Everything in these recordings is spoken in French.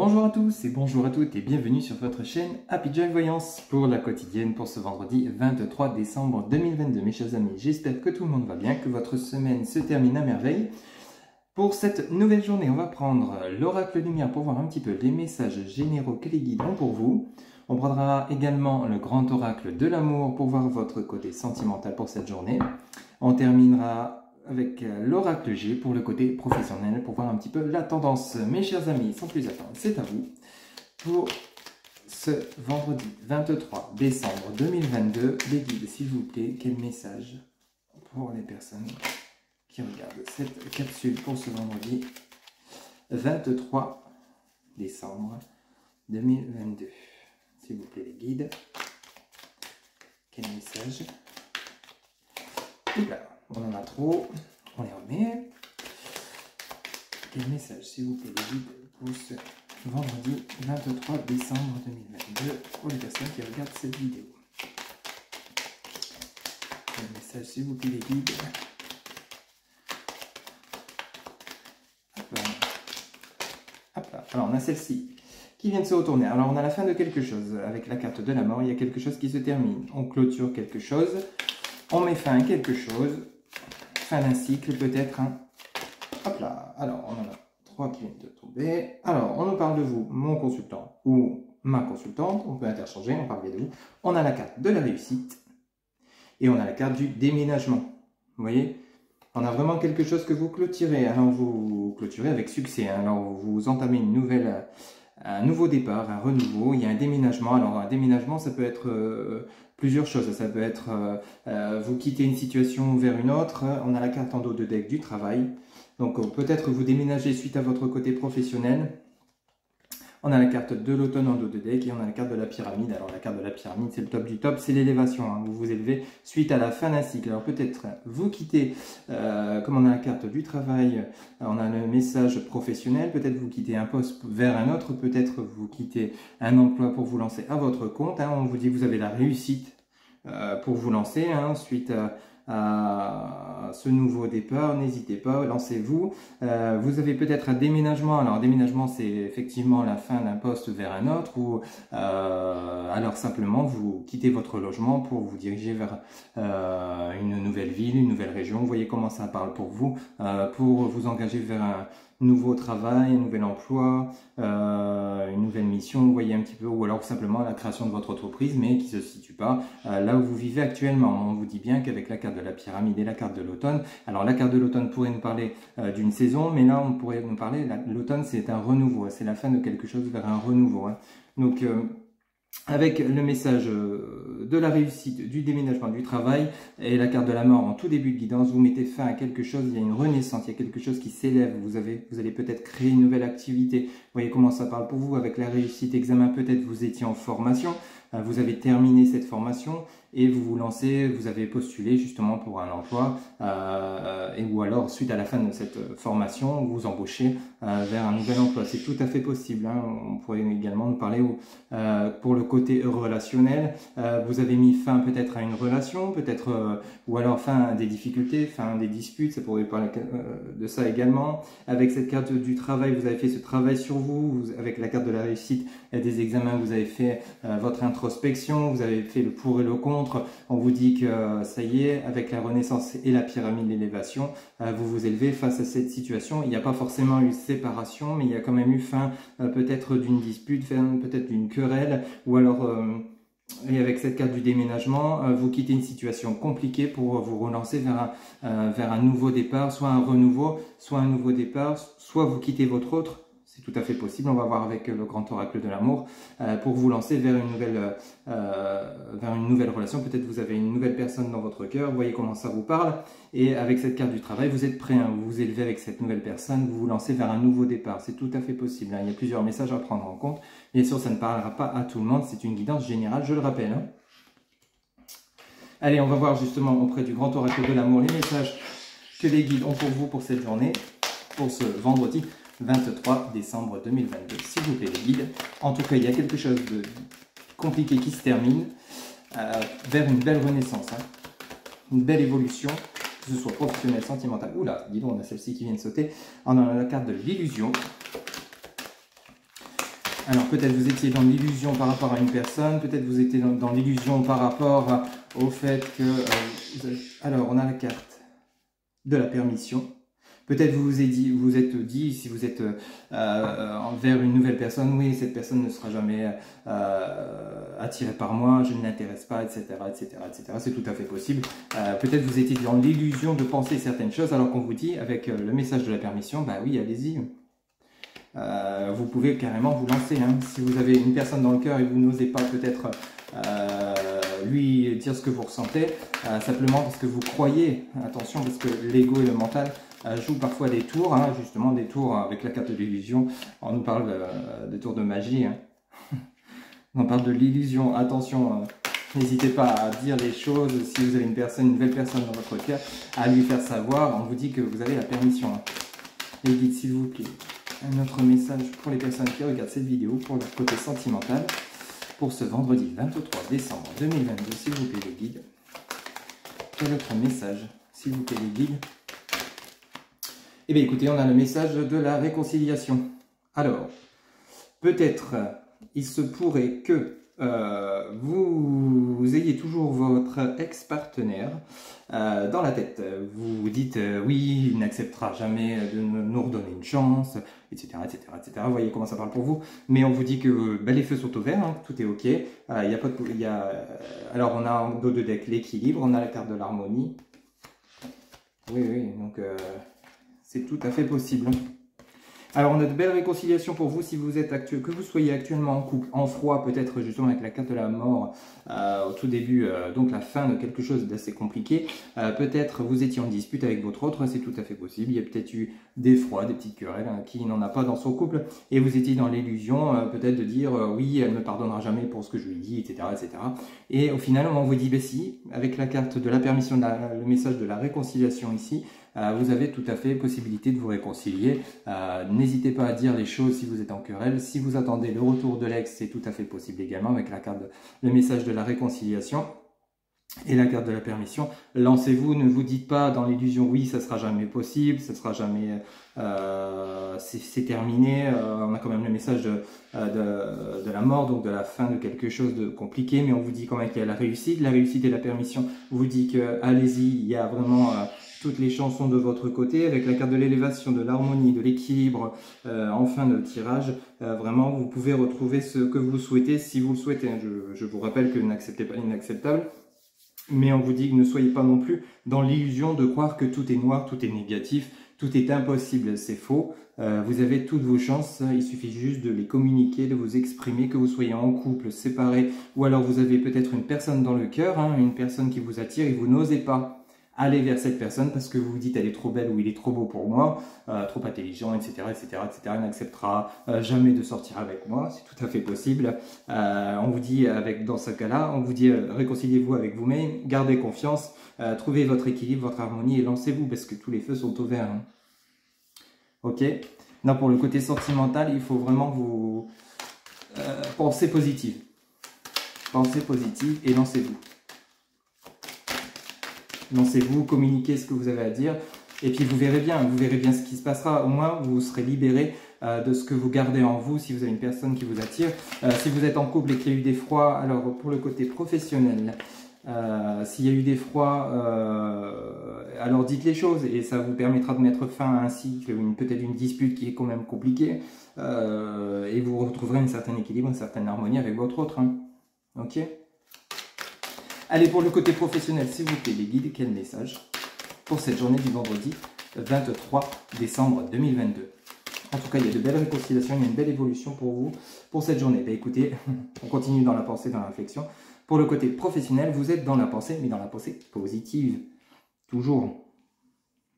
Bonjour à tous et bonjour à toutes et bienvenue sur votre chaîne Happy Joy Voyance pour la quotidienne pour ce vendredi 23 décembre 2022. Mes chers amis, j'espère que tout le monde va bien, que votre semaine se termine à merveille. Pour cette nouvelle journée, on va prendre l'oracle lumière pour voir un petit peu les messages généraux que les guides ont pour vous. On prendra également le grand oracle de l'amour pour voir votre côté sentimental pour cette journée. On terminera avec l'oracle G pour le côté professionnel, pour voir un petit peu la tendance. Mes chers amis, sans plus attendre, c'est à vous pour ce vendredi 23 décembre 2022. Les guides, s'il vous plaît, quel message pour les personnes qui regardent cette capsule pour ce vendredi 23 décembre 2022. S'il vous plaît, les guides, quel message? Oula, on en a trop, on les remet. Quel message, s'il vous plaît, les guides, pour ce vendredi 23 décembre 2022 pour les personnes qui regardent cette vidéo? Quel message, s'il vous plaît, les guides? Hop là. Hop là. Alors, on a celle-ci qui vient de se retourner. Alors, on a la fin de quelque chose. Avec la carte de la mort, il y a quelque chose qui se termine. On clôture quelque chose. On met fin à quelque chose. Fin d'un cycle, peut-être. Hein. Hop là. Alors, on en a 3 qui viennent de tomber. Alors, on nous parle de vous, mon consultant ou ma consultante. On peut interchanger, on parle bien de vous. On a la carte de la réussite. Et on a la carte du déménagement. Vous voyez? On a vraiment quelque chose que vous clôturez. Alors, vous clôturez avec succès. Hein. Alors, vous entamez une nouvelle... un nouveau départ, un renouveau, il y a un déménagement. Alors un déménagement, ça peut être plusieurs choses. Ça peut être vous quittez une situation vers une autre. On a la carte en dos de deck du travail. Donc peut-être vous déménagez suite à votre côté professionnel. On a la carte de l'automne en dos de deck et on a la carte de la pyramide. Alors la carte de la pyramide, c'est le top du top, c'est l'élévation. Hein. Vous vous élevez suite à la fin d'un cycle. Alors peut-être vous quittez, comme on a la carte du travail, on a le message professionnel. Peut-être vous quittez un poste vers un autre. Peut-être vous quittez un emploi pour vous lancer à votre compte. Hein. On vous dit que vous avez la réussite pour vous lancer hein, suite à ce nouveau départ. N'hésitez pas, lancez-vous. Vous avez peut-être un déménagement. Alors, un déménagement, c'est effectivement la fin d'un poste vers un autre ou alors simplement vous quittez votre logement pour vous diriger vers une nouvelle ville, une nouvelle région. Vous voyez comment ça parle pour vous engager vers un nouveau travail, un nouvel emploi, une nouvelle mission, vous voyez un petit peu, ou alors simplement la création de votre entreprise, mais qui ne se situe pas là où vous vivez actuellement. On vous dit bien qu'avec la carte de la pyramide et la carte de l'automne, alors la carte de l'automne pourrait nous parler d'une saison, mais là on pourrait nous parler, l'automne c'est un renouveau, c'est la fin de quelque chose vers un renouveau. Hein. Donc avec le message de la réussite, du déménagement, du travail et la carte de la mort en tout début de guidance, vous mettez fin à quelque chose, il y a une renaissance, il y a quelque chose qui s'élève, vous allez peut-être créer une nouvelle activité. Vous voyez comment ça parle pour vous avec la réussite, examen, peut-être vous étiez en formation, vous avez terminé cette formation et vous vous lancez, vous avez postulé justement pour un emploi ou alors suite à la fin de cette formation, vous embauchez vers un nouvel emploi. C'est tout à fait possible. Hein. On pourrait également nous parler pour le côté relationnel. Vous avez mis fin peut-être à une relation, peut-être ou alors fin à des difficultés, fin à des disputes. Ça pourrait parler de ça également. Avec cette carte du travail, vous avez fait ce travail sur vous. Avec la carte de la réussite, il y a des examens, vous avez fait votre introspection, vous avez fait le pour et le contre. On vous dit que ça y est, avec la renaissance et la pyramide d'élévation, vous vous élevez face à cette situation. Il n'y a pas forcément eu séparation, mais il y a quand même eu fin peut-être d'une dispute, peut-être d'une querelle, ou alors... et avec cette carte du déménagement, vous quittez une situation compliquée pour vous relancer vers un nouveau départ, soit un renouveau, soit un nouveau départ, soit vous quittez votre autre. C'est tout à fait possible, on va voir avec le grand oracle de l'amour, pour vous lancer vers une nouvelle relation. Peut-être vous avez une nouvelle personne dans votre cœur, vous voyez comment ça vous parle. Et avec cette carte du travail, vous êtes prêt, hein, vous vous élevez avec cette nouvelle personne, vous vous lancez vers un nouveau départ. C'est tout à fait possible, hein. Il y a plusieurs messages à prendre en compte. Bien sûr, ça ne parlera pas à tout le monde, c'est une guidance générale, je le rappelle. Hein. Allez, on va voir justement auprès du grand oracle de l'amour les messages que les guides ont pour vous pour cette journée, pour ce vendredi 23 décembre 2022. S'il vous plaît les guides, en tout cas il y a quelque chose de compliqué qui se termine vers une belle renaissance, hein. Une belle évolution, que ce soit professionnel, sentimental. Oula, dis donc, on a celle-ci qui vient de sauter. On a la carte de l'illusion. Alors peut-être vous étiez dans l'illusion par rapport à une personne, peut-être vous étiez dans l'illusion par rapport au fait que... alors on a la carte de la permission. Peut-être vous vous êtes dit, si vous êtes envers une nouvelle personne, oui, cette personne ne sera jamais attirée par moi, je ne l'intéresse pas, etc., etc., etc. C'est tout à fait possible. Peut-être vous étiez dans l'illusion de penser certaines choses, alors qu'on vous dit, avec le message de la permission, bah oui, allez-y. Vous pouvez carrément vous lancer. Hein. Si vous avez une personne dans le cœur et vous n'osez pas peut-être lui dire ce que vous ressentez, simplement parce que vous croyez, attention, parce que l'ego et le mental jouent parfois des tours, hein, justement des tours avec la carte de l'illusion. On nous parle de tours de magie. Hein. On parle de l'illusion. Attention, n'hésitez pas à dire les choses. Si vous avez une personne, une nouvelle personne dans votre cœur, à lui faire savoir. On vous dit que vous avez la permission. Les guides, s'il vous plaît. Un autre message pour les personnes qui regardent cette vidéo pour leur côté sentimental. Pour ce vendredi 23 décembre 2022, s'il vous plaît les guides. Quel autre message, s'il vous plaît les guides? Eh bien écoutez, on a le message de la réconciliation. Alors, peut-être il se pourrait que vous ayez toujours votre ex-partenaire dans la tête. Vous vous dites oui, il n'acceptera jamais de nous redonner une chance, etc., etc., etc. Vous voyez comment ça parle pour vous. Mais on vous dit que les feux sont au vert, hein, tout est ok. Alors on a en dos de deck l'équilibre, on a la carte de l'harmonie. Oui, oui, donc c'est tout à fait possible. Alors, on a de belles réconciliations pour vous si vous êtes que vous soyez actuellement en couple, en froid, peut-être justement avec la carte de la mort au tout début, donc la fin de quelque chose d'assez compliqué. Peut-être vous étiez en dispute avec votre autre, c'est tout à fait possible. Il y a peut-être eu des froids, des petites querelles, hein, qui n'en a pas dans son couple. Et vous étiez dans l'illusion peut-être de dire oui, elle ne me pardonnera jamais pour ce que je lui dis, etc., etc. Et au final, on vous dit, ben si, avec la carte de la permission, le message de la réconciliation ici, vous avez tout à fait possibilité de vous réconcilier. N'hésitez pas à dire les choses si vous êtes en querelle. Si vous attendez le retour de l'ex, c'est tout à fait possible également avec la carte le message de la réconciliation et la carte de la permission. Lancez-vous, ne vous dites pas dans l'illusion oui, ça sera jamais possible, ça sera jamais c'est terminé. On a quand même le message de la mort, donc de la fin de quelque chose de compliqué, mais on vous dit quand même qu'il y a la réussite et la permission vous dit que allez-y, il y a vraiment toutes les chansons de votre côté, avec la carte de l'élévation, de l'harmonie, de l'équilibre, en fin de tirage. Vraiment, vous pouvez retrouver ce que vous souhaitez, si vous le souhaitez. Je vous rappelle que n'acceptez pas l'inacceptable, mais on vous dit que ne soyez pas non plus dans l'illusion de croire que tout est noir, tout est négatif, tout est impossible, c'est faux. Vous avez toutes vos chances, il suffit juste de les communiquer, de vous exprimer, que vous soyez en couple, séparé, ou alors vous avez peut-être une personne dans le cœur, hein, une personne qui vous attire et vous n'osez pas aller vers cette personne parce que vous vous dites elle est trop belle ou il est trop beau pour moi, trop intelligent, etc., etc., etc. Il n'acceptera jamais de sortir avec moi, c'est tout à fait possible. On vous dit dans ce cas-là, on vous dit réconciliez-vous avec vous-même, gardez confiance, trouvez votre équilibre, votre harmonie et lancez-vous parce que tous les feux sont au vert. Hein. Ok. Non, pour le côté sentimental, il faut vraiment vous penser positive. Pensez positive et lancez-vous. Lancez-vous, communiquez ce que vous avez à dire, et puis vous verrez bien ce qui se passera. Au moins, vous serez libéré de ce que vous gardez en vous, si vous avez une personne qui vous attire. Si vous êtes en couple et qu'il y a eu des froids, alors pour le côté professionnel, s'il y a eu des froids, alors dites les choses, et ça vous permettra de mettre fin à un cycle, peut-être une dispute qui est quand même compliquée, et vous retrouverez un certain équilibre, une certaine harmonie avec votre autre. Hein. Ok ? Allez, pour le côté professionnel, s'il vous plaît, les guides, quel message pour cette journée du vendredi 23 décembre 2022? En tout cas, il y a de belles réconciliations, il y a une belle évolution pour vous, pour cette journée. Ben, écoutez, on continue dans la pensée, dans la réflexion. Pour le côté professionnel, vous êtes dans la pensée, mais dans la pensée positive. Toujours.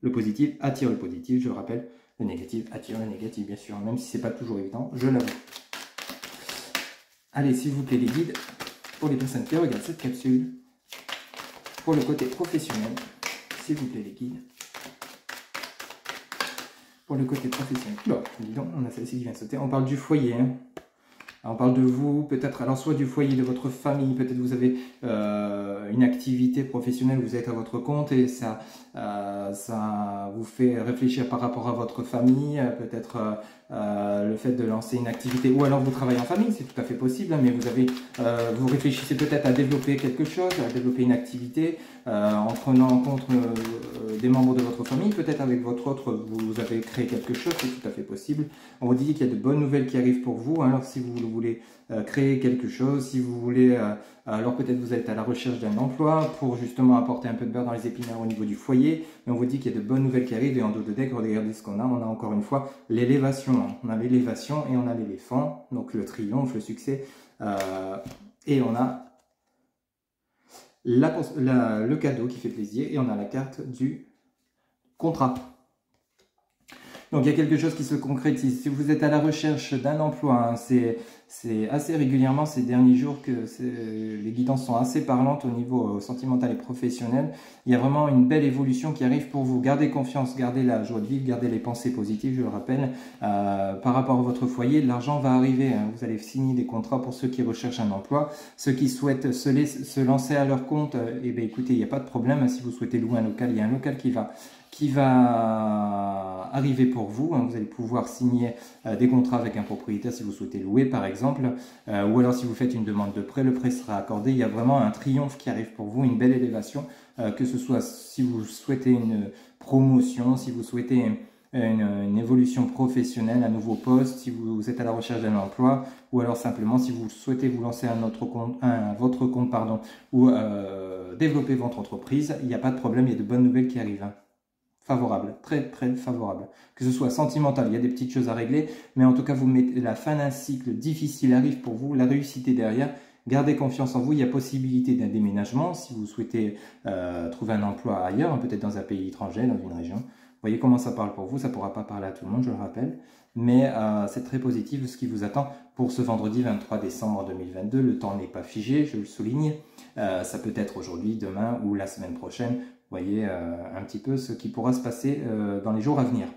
Le positif attire le positif, je le rappelle. Le négatif attire le négatif, bien sûr, même si ce n'est pas toujours évident, je l'avoue. Allez, s'il vous plaît, les guides, pour les personnes qui regardent cette capsule, pour le côté professionnel, s'il vous plaît les guides. Pour le côté professionnel, bon, dis donc, on a celle-ci qui vient de sauter. On parle du foyer. Hein. On parle de vous, peut-être alors soit du foyer de votre famille, peut-être vous avez une activité professionnelle, vous êtes à votre compte et ça vous fait réfléchir par rapport à votre famille, peut-être le fait de lancer une activité, ou alors vous travaillez en famille, c'est tout à fait possible, hein, mais vous réfléchissez peut-être à développer quelque chose, à développer une activité, en prenant en compte des membres de votre famille, peut-être avec votre autre, vous avez créé quelque chose, c'est tout à fait possible. On vous dit qu'il y a de bonnes nouvelles qui arrivent pour vous, hein, alors si vous voulez créer quelque chose, si vous voulez, alors peut-être vous êtes à la recherche d'un emploi pour justement apporter un peu de beurre dans les épinards au niveau du foyer, mais on vous dit qu'il y a de bonnes nouvelles qui arrivent, et en dos de deck, regardez ce qu'on a, on a encore une fois l'élévation, hein. On a l'élévation et on a l'éléphant, donc le triomphe, le succès, et on a le cadeau qui fait plaisir, et on a la carte du contrat. Donc il y a quelque chose qui se concrétise. Si vous êtes à la recherche d'un emploi, hein, c'est assez régulièrement ces derniers jours que les guidances sont assez parlantes au niveau sentimental et professionnel. Il y a vraiment une belle évolution qui arrive pour vous. Gardez confiance, gardez la joie de vivre, gardez les pensées positives, je le rappelle. Par rapport à votre foyer, l'argent va arriver, hein. Vous allez signer des contrats pour ceux qui recherchent un emploi. Ceux qui souhaitent se lancer à leur compte, eh bien, écoutez, il n'y a pas de problème, hein. Si vous souhaitez louer un local, il y a un local qui va arriver pour vous, hein. Vous allez pouvoir signer des contrats avec un propriétaire si vous souhaitez louer par exemple, ou alors si vous faites une demande de prêt, le prêt sera accordé. Il y a vraiment un triomphe qui arrive pour vous, une belle élévation, que ce soit si vous souhaitez une promotion, si vous souhaitez une évolution professionnelle, un nouveau poste, si vous êtes à la recherche d'un emploi, ou alors simplement si vous souhaitez vous lancer à votre compte, pardon, ou développer votre entreprise, il n'y a pas de problème, il y a de bonnes nouvelles qui arrivent, hein. Favorable, très très favorable. Que ce soit sentimental, il y a des petites choses à régler, mais en tout cas, vous mettez la fin d'un cycle difficile arrive pour vous, la réussite est derrière. Gardez confiance en vous, il y a possibilité d'un déménagement si vous souhaitez trouver un emploi ailleurs, hein, peut-être dans un pays étranger, dans une région. Vous voyez comment ça parle pour vous, ça ne pourra pas parler à tout le monde, je le rappelle, mais c'est très positif ce qui vous attend pour ce vendredi 23 décembre 2022. Le temps n'est pas figé, je le souligne, ça peut être aujourd'hui, demain ou la semaine prochaine. Vous voyez un petit peu ce qui pourra se passer dans les jours à venir.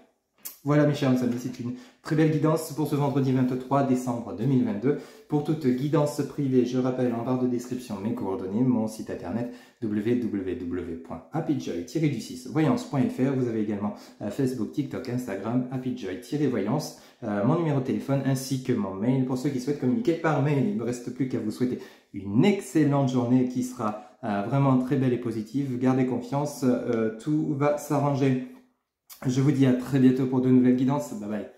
Voilà mes chers amis, c'est une très belle guidance pour ce vendredi 23 décembre 2022. Pour toute guidance privée, je rappelle en barre de description mes coordonnées, mon site internet www.happyjoy-voyance.fr. Vous avez également Facebook, TikTok, Instagram, happyjoy-voyance, mon numéro de téléphone ainsi que mon mail pour ceux qui souhaitent communiquer par mail. Il ne me reste plus qu'à vous souhaiter une excellente journée qui sera vraiment très belle et positive. Gardez confiance, tout va s'arranger. Je vous dis à très bientôt pour de nouvelles guidances. Bye bye.